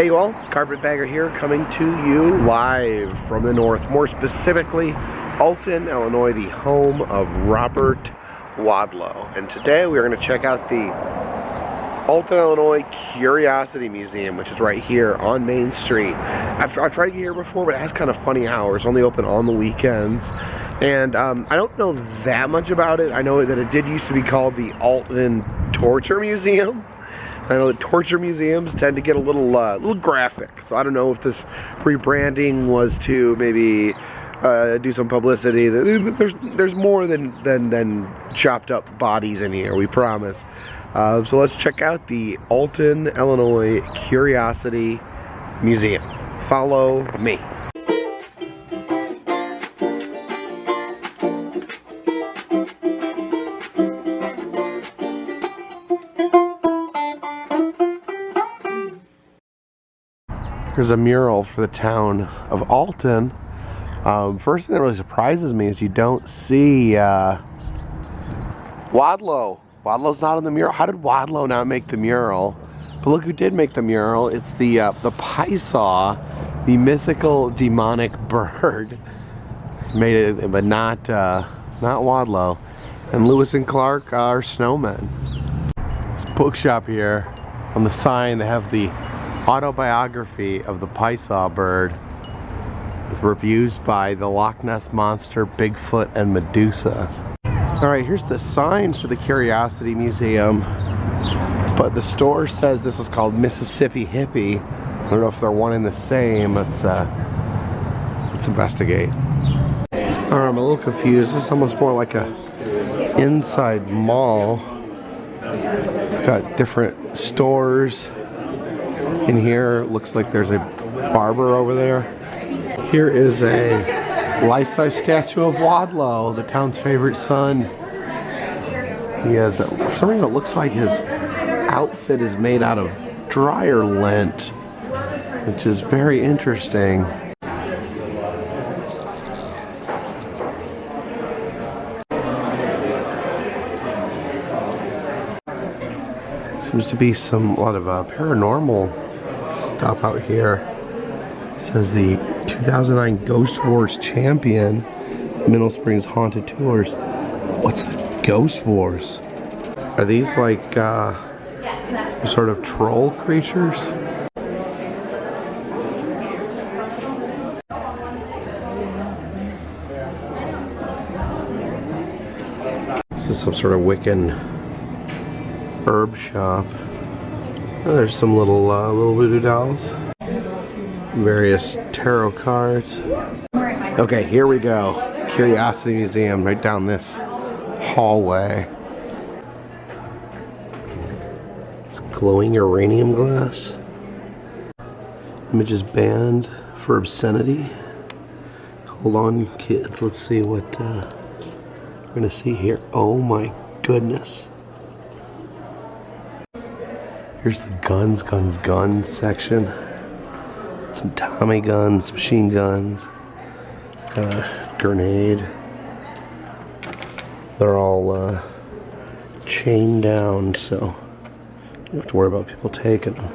Hey you all, Carpetbagger here, coming to you live from the north, more specifically Alton, Illinois, the home of Robert Wadlow. And today we're going to check out the Alton, Illinois Curiosity Museum, which is right here on Main Street. I've tried to get here before, but it has kind of funny hours, only open on the weekends. And I don't know that much about it. I know that it did used to be called the Alton Torture Museum. I know that torture museums tend to get a little graphic, so I don't know if this rebranding was to maybe do some publicity. There's more than chopped up bodies in here, we promise. So let's check out the Alton, Illinois Curiosity Museum. Follow me. Here's a mural for the town of Alton. First thing that really surprises me is you don't see Wadlow. Wadlow's not on the mural. How did Wadlow not make the mural? But look who did make the mural. It's the pysaw, the mythical demonic bird. Made it, but not Wadlow. And Lewis and Clark are snowmen. This bookshop here, on the sign they have the autobiography of the pysaw bird with reviews by the Loch Ness Monster, Bigfoot, and Medusa. Alright, here's the sign for the Curiosity Museum, but the store says this is called Mississippi Hippie. I don't know if they're one and the same. Let's investigate. Alright, I'm a little confused. This is almost more like a inside mall. We've got different stores. In here, looks like there's a barber over there. Here is a life-size statue of Wadlow, the town's favorite son. He has, for some reason it looks like his outfit is made out of dryer lint, which is very interesting. Seems to be a lot of paranormal stuff out here. It says the 2009 Ghost Wars champion, Middle Springs Haunted Tours. What's the Ghost Wars? Are these like sort of troll creatures? This is some sort of Wiccan herb shop. Oh, there's some little voodoo dolls, various tarot cards. Okay, here we go. Curiosity Museum, right down this hallway. It's glowing uranium glass. Images banned for obscenity. Hold on, kids. Let's see what we're gonna see here. Oh my goodness. Here's the guns section. Some Tommy guns, machine guns, grenade. They're all chained down, so you don't have to worry about people taking them.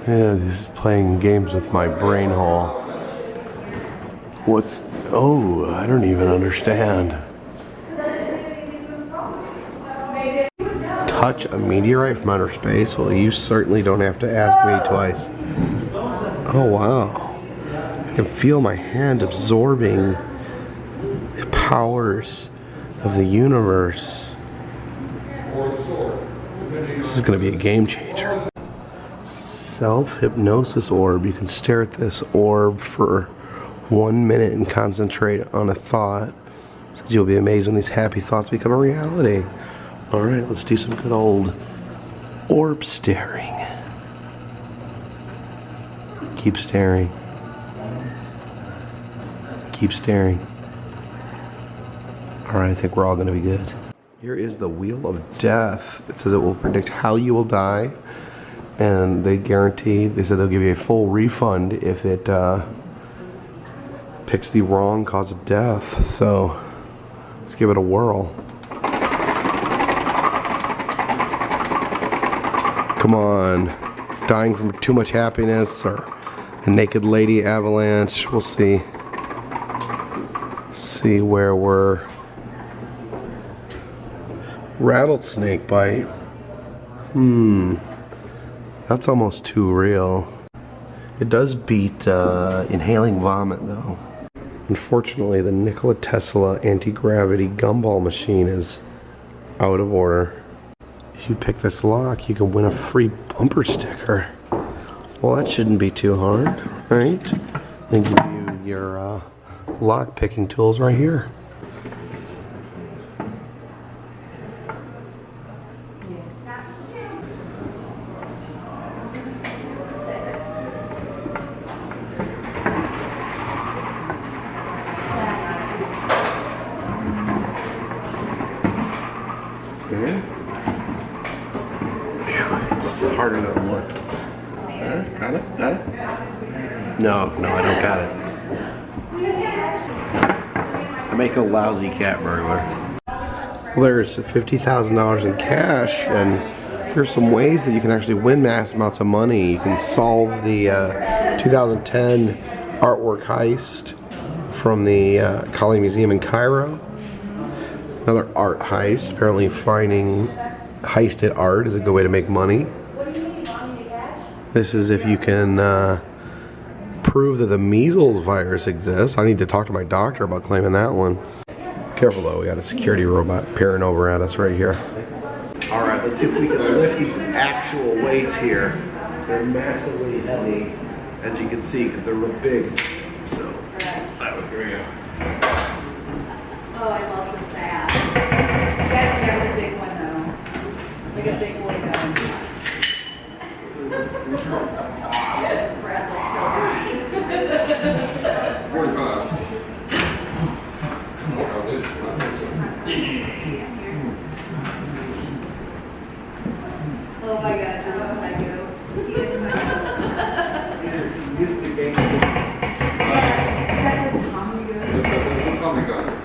Yeah, this is playing games with my brain hole. Oh, I don't even understand. Touch a meteorite from outer space? Well, you certainly don't have to ask me twice. Oh wow. I can feel my hand absorbing the powers of the universe. This is going to be a game changer. Self-hypnosis orb. You can stare at this orb for 1 minute and concentrate on a thought. Says you'll be amazed when these happy thoughts become a reality. Alright, let's do some good old orb staring. Keep staring. Keep staring. Alright, I think we're all going to be good. Here is the Wheel of Death. It says it will predict how you will die. And they said they'll give you a full refund if it picks the wrong cause of death. So let's give it a whirl. Come on. Dying from too much happiness or a naked lady avalanche. We'll see. See where we're. Rattlesnake bite. That's almost too real. It does beat inhaling vomit though. Unfortunately, the Nikola Tesla anti-gravity gumball machine is out of order. If you pick this lock, you can win a free bumper sticker. Well, that shouldn't be too hard, right? They give you your lock picking tools right here. It's harder than it looks. Got it? Got it? No, I don't got it. I make a lousy cat burglar. Well, there's $50,000 in cash, and here's some ways that you can actually win mass amounts of money. You can solve the 2010 artwork heist from the Kali Museum in Cairo. Another art heist. Apparently finding heisted art is a good way to make money. This is if you can prove that the measles virus exists. I need to talk to my doctor about claiming that one. Careful though, we got a security robot peering over at us right here. Alright, let's see if we can lift these actual weights here. They're massively heavy, as you can see, because they're real big. So, here we go. Oh, I love the staff. You guys have a big one though. Like a big one though. Brad looks so happy. 45. Oh my god, that looks like you. He is my son.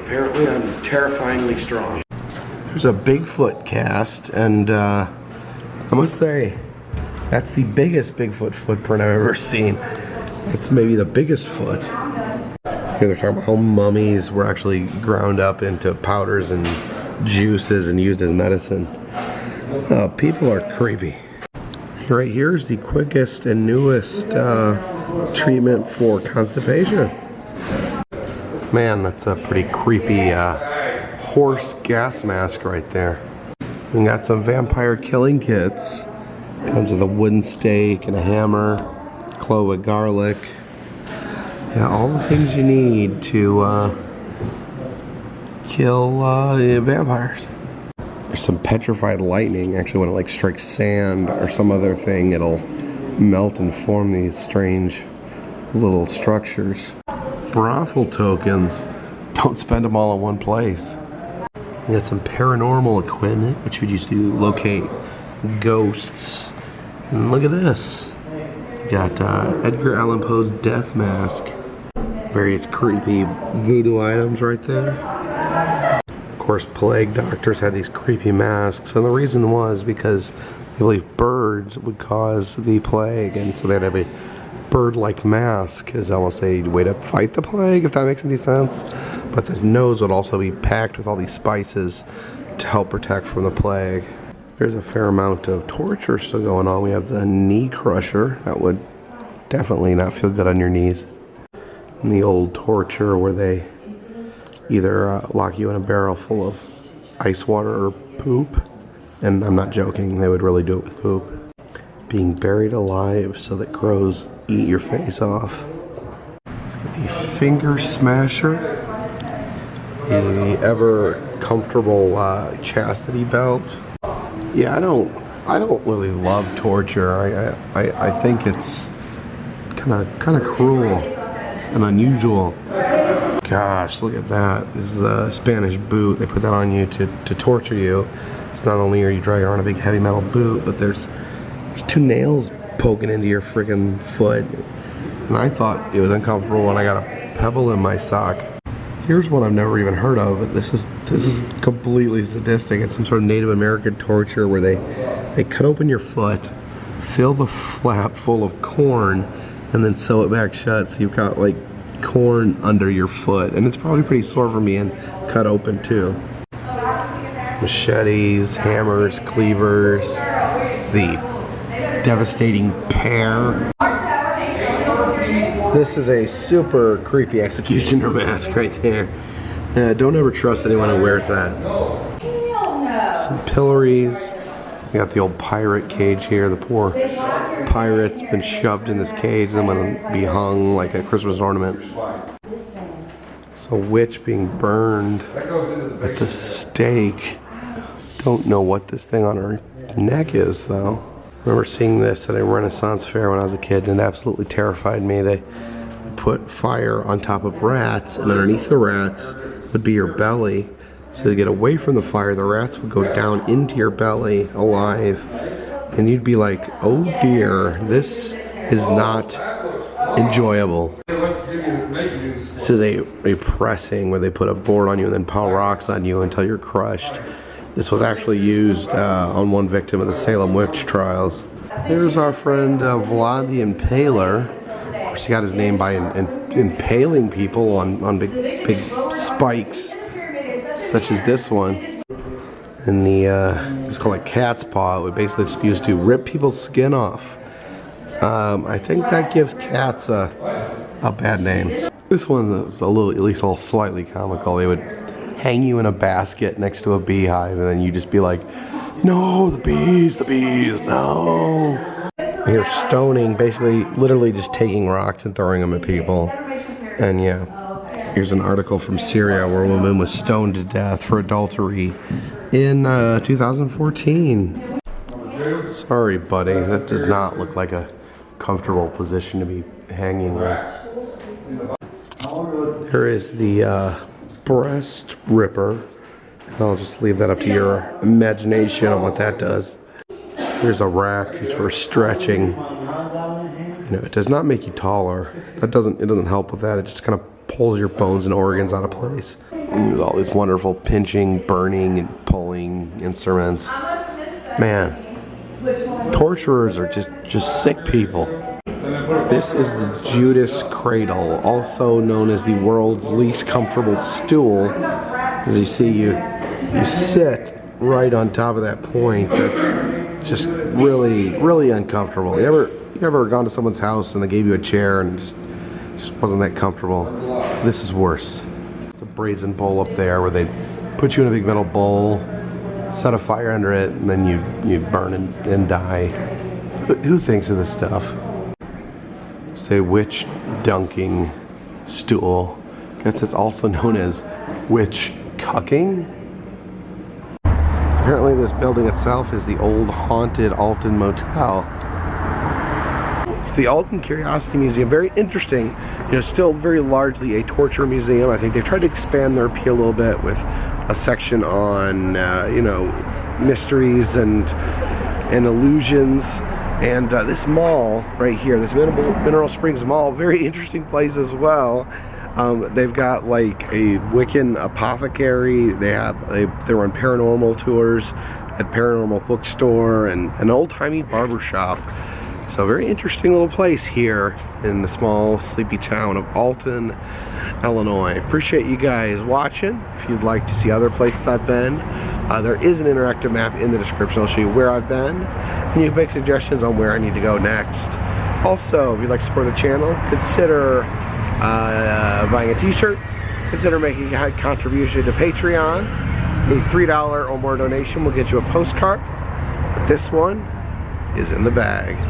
Apparently I'm terrifyingly strong. There's a Bigfoot cast, and I must say, that's the biggest Bigfoot footprint I've ever seen. It's maybe the biggest foot. Here they're talking about how mummies were actually ground up into powders and juices and used as medicine. People are creepy. Right here is the quickest and newest treatment for constipation. Man, that's a pretty creepy horse gas mask right there. We got some vampire killing kits. Comes with a wooden stake and a hammer, clove of garlic. Yeah, all the things you need to kill vampires. There's some petrified lightning. Actually, when it like strikes sand or some other thing, it'll melt and form these strange little structures. Brothel tokens. Don't spend them all in one place. We got some paranormal equipment, which we use to locate ghosts. And look at this. We got Edgar Allan Poe's death mask. Various creepy voodoo items right there. Of course, plague doctors had these creepy masks, and the reason was because they believed birds would cause the plague, and so they'd have a bird-like mask as almost a way to fight the plague, if that makes any sense. But the nose would also be packed with all these spices to help protect from the plague. There's a fair amount of torture still going on. We have the knee crusher. That would definitely not feel good on your knees. And the old torture where they either lock you in a barrel full of ice water or poop. And I'm not joking, they would really do it with poop. Being buried alive so that crows eat your face off. The finger smasher. The ever comfortable chastity belt. Yeah, I don't really love torture. I think it's kind of cruel and unusual. Gosh, look at that. This is a Spanish boot. They put that on you to torture you. It's not only are you dragging around a big heavy metal boot, but there's 2 nails poking into your friggin' foot. And I thought it was uncomfortable when I got a pebble in my sock. Here's one I've never even heard of, but this is completely sadistic. It's some sort of Native American torture where they cut open your foot fill the flap full of corn and then sew it back shut so you've got like corn under your foot. And it's probably pretty sore from being cut open too. Machetes, hammers, cleavers, the devastating pear. This is a super creepy executioner mask right there. Don't ever trust anyone who wears that. Some pillories. You got the old pirate cage here. The poor pirate's been shoved in this cage and going to be hung like a Christmas ornament. So witch being burned at the stake. Don't know what this thing on her neck is though. I remember seeing this at a Renaissance fair when I was a kid and it absolutely terrified me. They put fire on top of rats and underneath the rats would be your belly. So to get away from the fire, the rats would go down into your belly alive. And you'd be like, oh dear, this is not enjoyable. This is a pressing where they put a board on you and then pile rocks on you until you're crushed. This was actually used on one victim of the Salem witch trials. Here's our friend Vlad the Impaler. Of course, he got his name by impaling people on big spikes, such as this one. And it's called a cat's paw. It would basically just be used to rip people's skin off. I think that gives cats a bad name. This one is at least a little slightly comical. They would hang you in a basket next to a beehive, and then you just be like, no, the bees, no. You're stoning, basically, literally just taking rocks and throwing them at people. And yeah, here's an article from Syria where a woman was stoned to death for adultery in 2014. Sorry, buddy, that does not look like a comfortable position to be hanging in. There is the breast ripper. I'll just leave that up to your imagination on what that does. Here's a rack used for stretching. You know, it does not make you taller. It doesn't help with that. It just kind of pulls your bones and organs out of place. And there's all these wonderful pinching, burning, and pulling instruments. Man, torturers are just sick people. This is the Judas cradle, also known as the world's least comfortable stool. As you see, you sit right on top of that point. That's just really uncomfortable. You ever gone to someone's house and they gave you a chair and just wasn't that comfortable? This is worse. It's a brazen bowl up there where they put you in a big metal bowl, set a fire under it, and then you burn and die. Who thinks of this stuff? Say witch dunking stool. I guess it's also known as witch cucking. Apparently this building itself is the old haunted Alton motel. It's the Alton Curiosity Museum. Very interesting. You know, still very largely a torture museum. I think they've tried to expand their appeal a little bit with a section on you know, mysteries and illusions. And this mall right here, this Mineral Springs Mall, very interesting place as well. They've got like a Wiccan apothecary. They were on paranormal tours at Paranormal bookstore and an old-timey barber shop. So very interesting little place here in the small sleepy town of Alton, Illinois. Appreciate you guys watching. If you'd like to see other places I've been, there is an interactive map in the description. I'll show you where I've been, and you can make suggestions on where I need to go next. Also, if you'd like to support the channel, consider buying a t-shirt. Consider making a contribution to Patreon. A $3 or more donation will get you a postcard. But this one is in the bag.